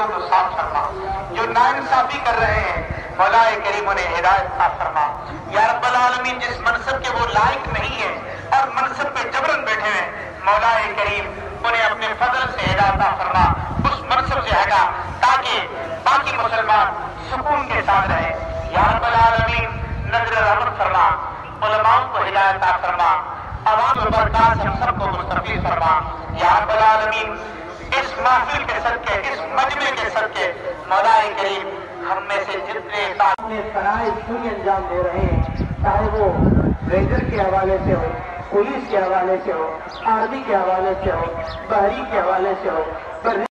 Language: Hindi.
को साफ फरमा, जो नाइंसाफी कर रहे हैं मौलाए करीम उन्हें हिदायत अता फरमा। या रब्बल आलमीन, जिस मनसब के वो लायक नहीं है और मनसब पे जबरन बैठे हैं, मौलाए करीम उन्हें अपने फजल से हिदायत अता फरमा, उस मनसब से हटा ताकि बाकी मुसलमान सुकून के साथ रहे। या रब्बल आलमीन, नजर रहमत फरमा, उलमाओं को हिदायत अता फरमा, अवाम और बरकत हम सबको मुस्तफीद फरमा। या रब्बल आलमीन, इस महफिल के सदके, इस मजमे के सदके मौलाए करीम हम में से जितने अपने फराइज पूरी अंजाम दे रहे हैं, चाहे वो रेंजर के हवाले से हो, पुलिस के हवाले से हो, आर्मी के हवाले से हो, बहरी के हवाले से हो, पर